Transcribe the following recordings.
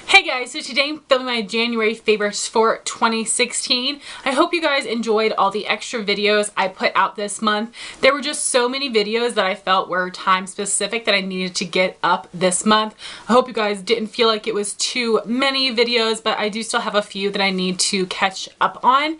Hey guys, so today I'm filming my January favorites for 2016. I hope you guys enjoyed all the extra videos I put out this month. There were just so many videos that I felt were time specific that I needed to get up this month. I hope you guys didn't feel like it was too many videos, but I do still have a few that I need to catch up on.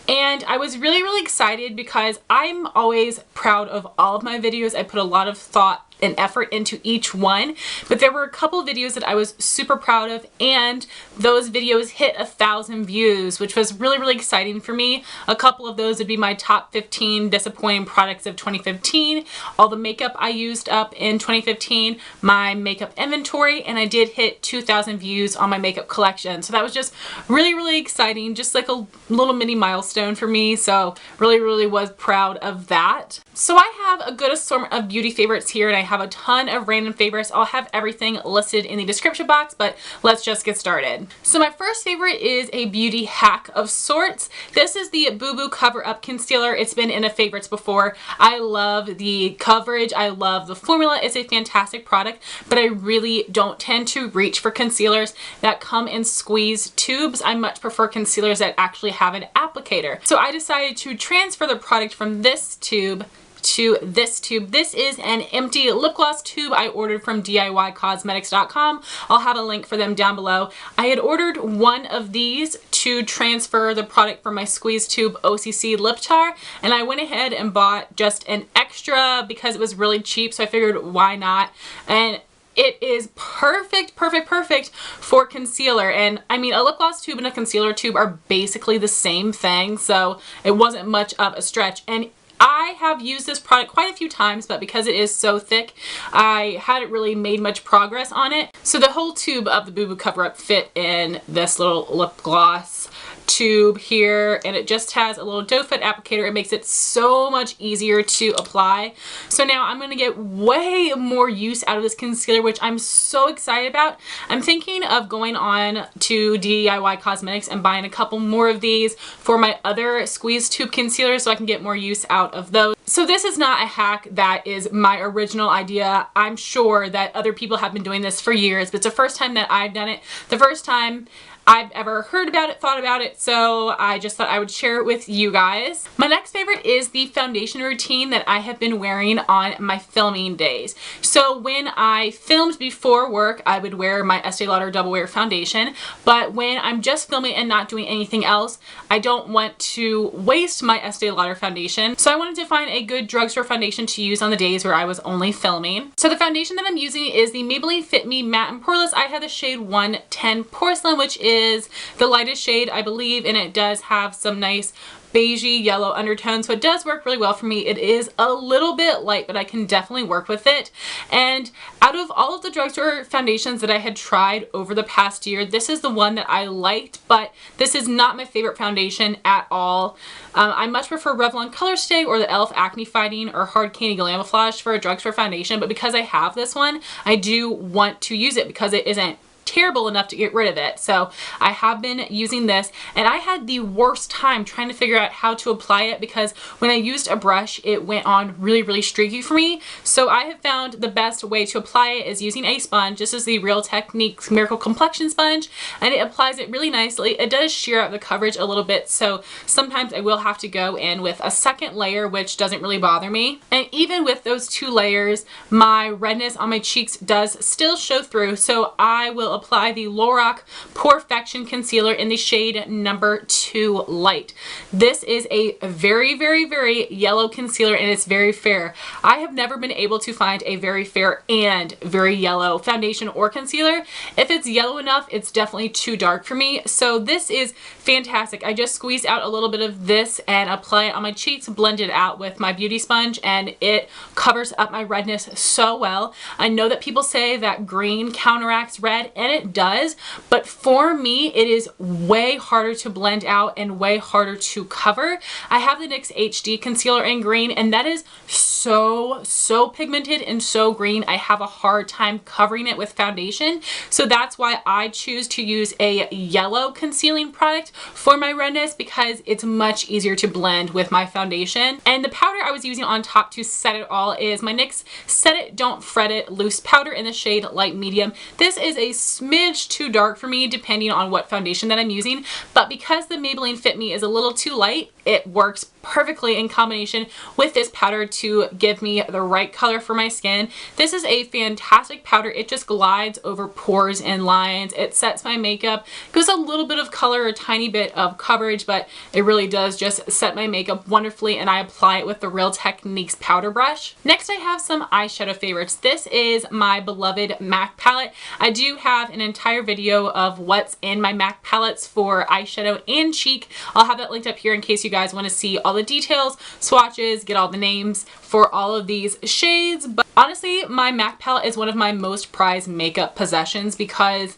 And I was really excited because I'm always proud of all of my videos. I put a lot of thought and effort into each one, but there were a couple videos that I was super proud of, and those videos hit 1,000 views, which was really exciting for me. A couple of those would be my top 15 disappointing products of 2015, all the makeup I used up in 2015, my makeup inventory, and I did hit 2,000 views on my makeup collection. So that was just really exciting, just like a little mini milestone for me. So really was proud of that. So I have a good assortment of beauty favorites here, and I have a ton of random favorites. I'll have everything listed in the description box, but let's just get started. So my first favorite is a beauty hack of sorts. This is the Boo Boo Cover Up Concealer. It's been in a favorites before. I love the coverage. I love the formula. It's a fantastic product, but I really don't tend to reach for concealers that come in squeeze tubes. I much prefer concealers that actually have an applicator. So I decided to transfer the product from this tube to this tube. This is an empty lip gloss tube I ordered from diycosmetics.com. I'll have a link for them down below. I had ordered one of these to transfer the product from my squeeze tube OCC lip tar, and I went ahead and bought just an extra because it was really cheap, so I figured why not. And it is perfect for concealer. And I mean, a lip gloss tube and a concealer tube are basically the same thing, so it wasn't much of a stretch. And I have used this product quite a few times, but because it is so thick, I hadn't really made much progress on it. So the whole tube of the Boo Boo Cover Up fit in this little lip gloss tube here, and it just has a little doe foot applicator. It makes it so much easier to apply. So now I'm going to get way more use out of this concealer, which I'm so excited about. I'm thinking of going on to DIY Cosmetics and buying a couple more of these for my other squeeze tube concealers so I can get more use out of those. So this is not a hack that is my original idea. I'm sure that other people have been doing this for years, but it's the first time that I've done it. The first time I've ever heard about it, thought about it, so I just thought I would share it with you guys. My next favorite is the foundation routine that I have been wearing on my filming days. So when I filmed before work, I would wear my Estee Lauder Double Wear foundation, but when I'm just filming and not doing anything else, I don't want to waste my Estee Lauder foundation. So I wanted to find a good drugstore foundation to use on the days where I was only filming. So the foundation that I'm using is the Maybelline Fit Me Matte and Poreless. I have the shade 110 Porcelain, which is the lightest shade, I believe, and it does have some nice beigey yellow undertones, so it does work really well for me. It is a little bit light, but I can definitely work with it. And out of all of the drugstore foundations that I had tried over the past year, this is the one that I liked, but this is not my favorite foundation at all. I much prefer Revlon Colorstay or the e.l.f. Acne Fighting or Hard Candy Glamoflague for a drugstore foundation, but because I have this one, I do want to use it because it isn't terrible enough to get rid of it. So I have been using this, and I had the worst time trying to figure out how to apply it because when I used a brush, it went on really streaky for me. So I have found the best way to apply it is using a sponge. This is the Real Techniques Miracle Complexion sponge, and it applies it really nicely. It does shear out the coverage a little bit, so sometimes I will have to go in with a second layer, which doesn't really bother me. And even with those two layers, my redness on my cheeks does still show through, so I will apply the Lorac PoreFection concealer in the shade number 2 Light. This is a very yellow concealer, and it's very fair. I have never been able to find a very fair and very yellow foundation or concealer. If it's yellow enough, it's definitely too dark for me. So this is fantastic. I just squeeze out a little bit of this and apply it on my cheeks, blend it out with my beauty sponge, and it covers up my redness so well. I know that people say that green counteracts red, and it does, but for me it is way harder to blend out and way harder to cover. I have the NYX HD concealer in green, and that is so pigmented and so green. I have a hard time covering it with foundation, so that's why I choose to use a yellow concealing product for my redness, because it's much easier to blend with my foundation. And the powder I was using on top to set it all is my NYX Set It Don't Fret It loose powder in the shade light medium. This is a smidge too dark for me depending on what foundation that I'm using, but because the Maybelline Fit Me is a little too light, it works perfectly in combination with this powder to give me the right color for my skin. This is a fantastic powder. It just glides over pores and lines. It sets my makeup, gives a little bit of color, a tiny bit of coverage, but it really does just set my makeup wonderfully, and I apply it with the Real Techniques powder brush. Next I have some eyeshadow favorites. This is my beloved MAC palette. I do have an entire video of what's in my MAC palettes for eyeshadow and cheek. I'll have that linked up here in case you guys want to see all the details, swatches, get all the names for all of these shades. But honestly, my MAC palette is one of my most prized makeup possessions because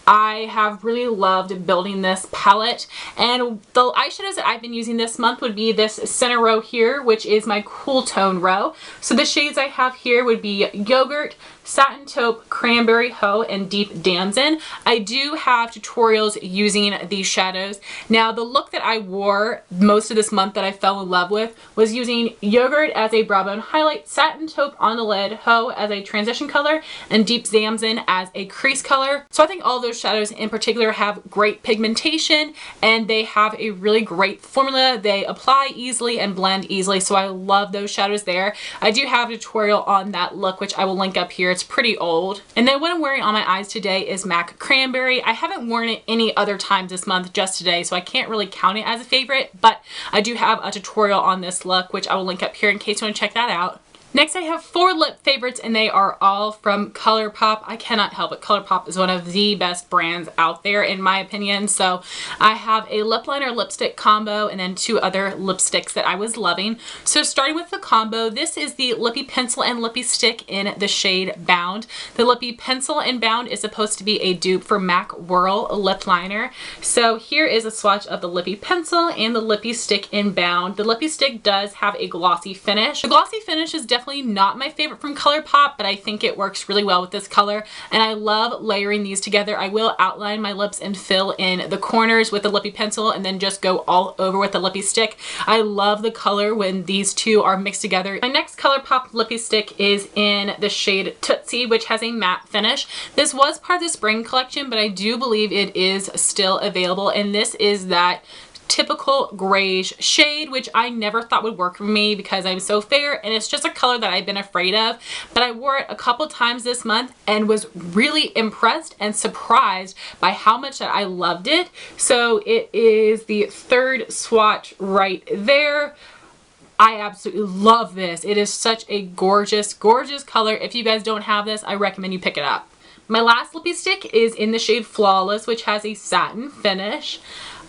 I have really loved building this palette, and the eyeshadows that I've been using this month would be this center row here, which is my cool tone row. So the shades I have here would be Yogurt, Satin, Taupe, Cranberry, Haux, and Deep Damson. I do have tutorials using these shadows. Now the look that I wore most of this month that I fell in love with was using Yogurt as a brow bone highlight, Satin Taupe on the lid, Haux as a transition color, and Deep Damson as a crease color. So I think all those shadows in particular have great pigmentation, and they have a really great formula. They apply easily and blend easily, so I love those shadows there. I do have a tutorial on that look, which I will link up here. It's pretty old. And then what I'm wearing on my eyes today is MAC Cranberry. I haven't worn it any other times this month, just today, so I can't really count it as a favorite, but I do have a tutorial on this look, which I will link up here in case you want to check that out. Next I have 4 lip favorites, and they are all from ColourPop. I cannot help it. ColourPop is one of the best brands out there in my opinion. So I have a lip liner lipstick combo and then 2 other lipsticks that I was loving. So starting with the combo, this is the Lippie Pencil and Lippie Stick in the shade Bound. The Lippie Pencil in Bound is supposed to be a dupe for MAC Whirl lip liner. So here is a swatch of the Lippie Pencil and the Lippie Stick in Bound. The Lippie Stick does have a glossy finish. The glossy finish is definitely not my favorite from ColourPop, but I think it works really well with this color, and I love layering these together. I will outline my lips and fill in the corners with the Lippie Pencil and then just go all over with the Lippie Stick. I love the color when these two are mixed together. My next ColourPop Lippie Stick is in the shade Tootsi, which has a matte finish. This was part of the spring collection, but I do believe it is still available, and this is that typical grayish shade, which I never thought would work for me because I'm so fair, and it's just a color that I've been afraid of. But I wore it a couple times this month and was really impressed and surprised by how much that I loved it. So it is the 3rd swatch right there. I absolutely love this. It is such a gorgeous, gorgeous color. If you guys don't have this, I recommend you pick it up. My last Lippie Stick is in the shade Flawless, which has a satin finish.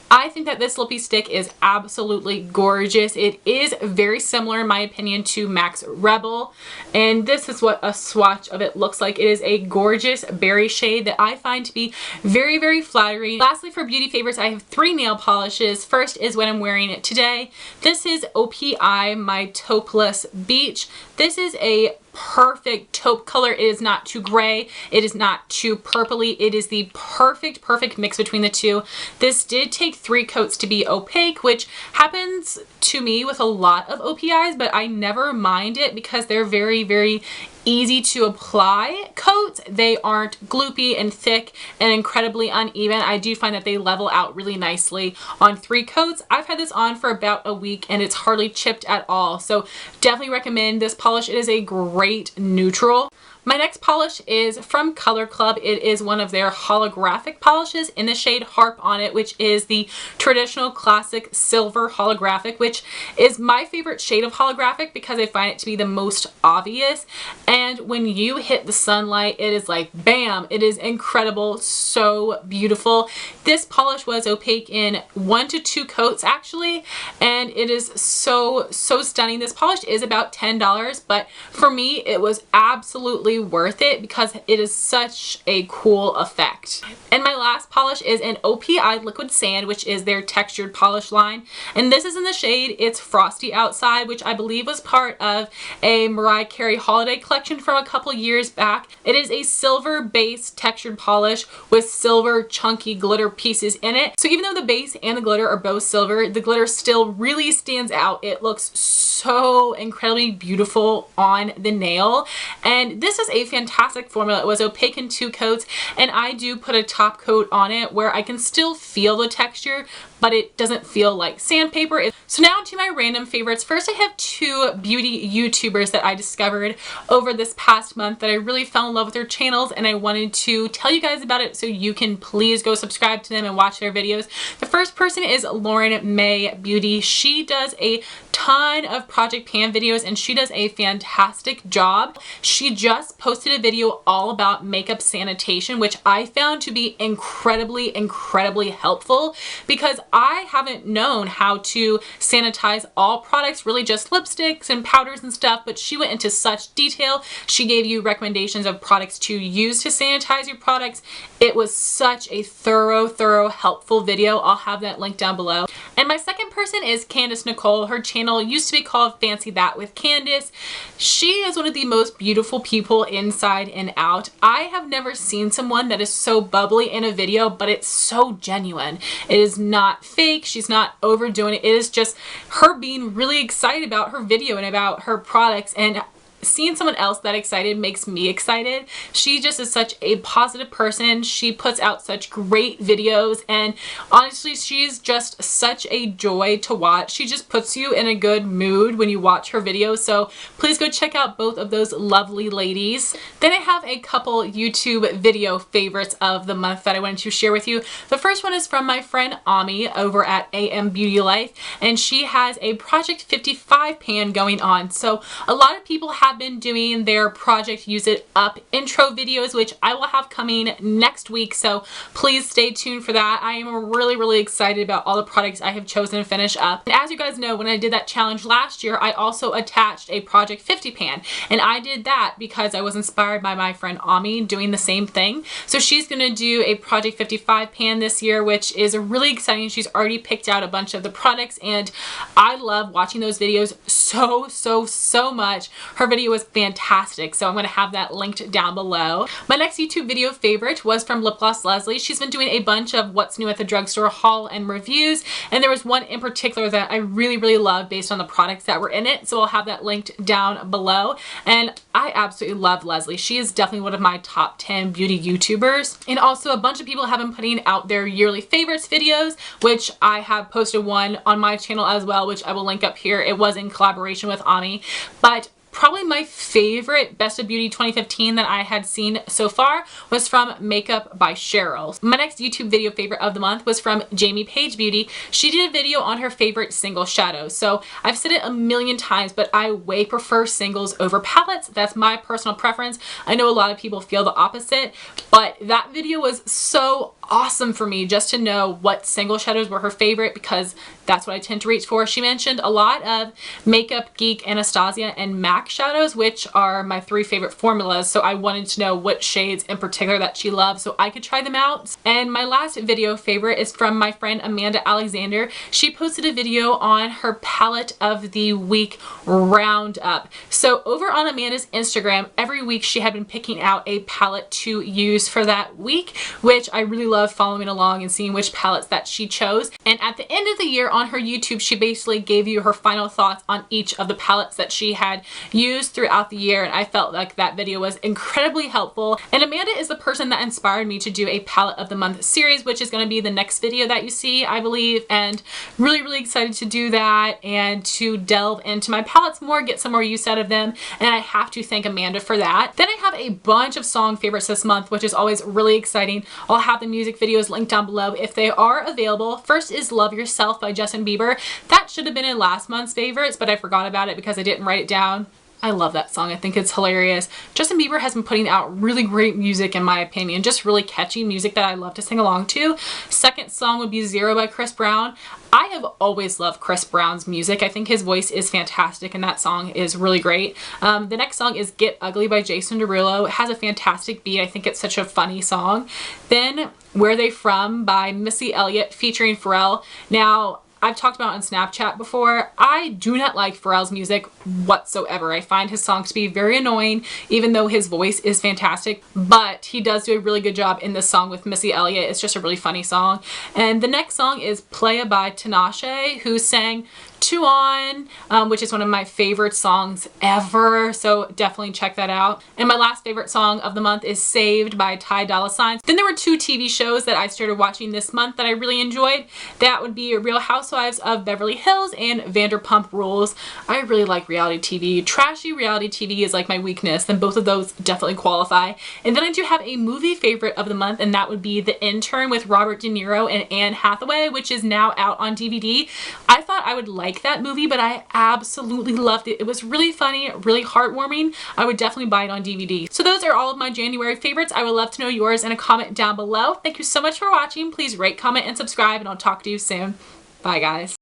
I think that this Lippie Stick is absolutely gorgeous. It is very similar in my opinion to MAC's Rebel, and this is what a swatch of it looks like. It is a gorgeous berry shade that I find to be very, very flattering. Lastly, for beauty favorites, I have 3 nail polishes. First is what I'm wearing it today. This is OPI My Taupeless Beach. This is a perfect taupe color. It is not too gray. It is not too purpley. It is the perfect mix between the two. This did take 3 coats to be opaque, which happens to me with a lot of OPIs, but I never mind it because they're very, very easy to apply coats. They aren't gloopy and thick and incredibly uneven. I do find that they level out really nicely on 3 coats. I've had this on for about a week and it's hardly chipped at all. So definitely recommend this polish. It is a great neutral. My next polish is from Color Club. It is one of their holographic polishes in the shade Harp on it, which is the traditional classic silver holographic, which is my favorite shade of holographic because I find it to be the most obvious. And when you hit the sunlight, it is like bam, it is incredible, so beautiful. This polish was opaque in 1 to 2 coats actually, and it is so stunning. This polish is about $10, but for me it was absolutely worth it because it is such a cool effect. And my last polish is an OPI Liquid Sand, which is their textured polish line, and this is in the shade It's Frosty Outside, which I believe was part of a Mariah Carey holiday collection from a couple years back. It is a silver base textured polish with silver chunky glitter pieces in it. So even though the base and the glitter are both silver, the glitter still really stands out. It looks so incredibly beautiful on the nail, and this is was a fantastic formula. It was opaque in 2 coats, and I do put a top coat on it where I can still feel the texture, but it doesn't feel like sandpaper. So now to my random favorites. First, I have 2 beauty YouTubers that I discovered over this past month that I really fell in love with their channels, and I wanted to tell you guys about it so you can please go subscribe to them and watch their videos. The first person is Lauren May Beauty. She does a ton of project pan videos and she does a fantastic job. She just posted a video all about makeup sanitation, which I found to be incredibly helpful because I haven't known how to sanitize all products, really just lipsticks and powders and stuff, but she went into such detail. She gave you recommendations of products to use to sanitize your products. It was such a thorough helpful video. I'll have that linked down below. And my second person is Candace Nicole. Her channel used to be called Fancy That with Candace. She is one of the most beautiful people inside and out. I have never seen someone that is so bubbly in a video, but it's so genuine. It is not fake. She's not overdoing it. It is just her being really excited about her video and about her products, and seeing someone else that excited makes me excited. She just is such a positive person. She puts out such great videos, and honestly, she's just such a joy to watch. She just puts you in a good mood when you watch her videos, so please go check out both of those lovely ladies. Then I have a couple YouTube video favorites of the month that I wanted to share with you. The first one is from my friend Ami over at AM Beauty Life, and she has a Project 55 pan going on. So a lot of people have been doing their Project Use It Up intro videos, which I will have coming next week, so please stay tuned for that. I am really excited about all the products I have chosen to finish up. And as you guys know, when I did that challenge last year, I also attached a Project 50 pan, and I did that because I was inspired by my friend Ami doing the same thing. So she's gonna do a Project 55 pan this year, which is really exciting. She's already picked out a bunch of the products, and I love watching those videos so much. Her video was fantastic, so I'm going to have that linked down below. My next YouTube video favorite was from Lip Gloss Leslie. She's been doing a bunch of what's new at the drugstore haul and reviews, and there was one in particular that I really love based on the products that were in it, so I'll have that linked down below. And I absolutely love Leslie. She is definitely one of my top 10 beauty YouTubers. And also a bunch of people have been putting out their yearly favorites videos, which I have posted one on my channel as well, which I will link up here. It was in collaboration with Ami, but probably my favorite Best of Beauty 2015 that I had seen so far was from Makeup by Cheryl. My next YouTube video favorite of the month was from Jamie Page Beauty. She did a video on her favorite single shadows. So I've said it a million times, but I way prefer singles over palettes. That's my personal preference. I know a lot of people feel the opposite, but that video was so awesome for me just to know what single shadows were her favorite, because that's what I tend to reach for. She mentioned a lot of Makeup Geek, Anastasia, and MAC shadows, which are my 3 favorite formulas, so I wanted to know what shades in particular that she loved so I could try them out. And my last video favorite is from my friend Amanda Alexander. She posted a video on her palette of the week roundup. So over on Amanda's Instagram, every week she had been picking out a palette to use for that week, which I really love following along and seeing which palettes that she chose. And at the end of the year on her YouTube, she basically gave you her final thoughts on each of the palettes that she had used throughout the year, and I felt like that video was incredibly helpful. And Amanda is the person that inspired me to do a palette of the month series, which is going to be the next video that you see, I believe, and really excited to do that and to delve into my palettes more, get some more use out of them, and I have to thank Amanda for that. Then I have a bunch of song favorites this month, which is always really exciting. I'll have the music videos linked down below if they are available. First is Love Yourself by Justin Bieber. That should have been in last month's favorites, but I forgot about it because I didn't write it down. I love that song. I think it's hilarious. Justin Bieber has been putting out really great music in my opinion, just really catchy music that I love to sing along to. Second song would be Zero by Chris Brown. I have always loved Chris Brown's music. I think his voice is fantastic and that song is really great. The next song is Get Ugly by Jason Derulo. It has a fantastic beat. I think it's such a funny song. Then Where They From by Missy Elliott featuring Pharrell. Now, I've talked about on Snapchat before, I do not like Pharrell's music whatsoever. I find his songs to be very annoying, even though his voice is fantastic, but he does do a really good job in this song with Missy Elliott. It's just a really funny song. And the next song is Playa by Tinashe, who sang Two On, which is one of my favorite songs ever, so definitely check that out. And my last favorite song of the month is Saved by Ty Dolla $ign. Then there were two TV shows that I started watching this month that I really enjoyed. That would be Real Housewives of Beverly Hills and Vanderpump Rules. I really like reality TV. Trashy reality TV is like my weakness, then both of those definitely qualify. And then I do have a movie favorite of the month, and that would be The Intern with Robert De Niro and Anne Hathaway, which is now out on DVD. I thought I would like that movie, but I absolutely loved it. It was really funny, really heartwarming. I would definitely buy it on DVD. So those are all of my January favorites. I would love to know yours in a comment down below. Thank you so much for watching. Please rate, comment, and subscribe, and I'll talk to you soon. Bye, guys.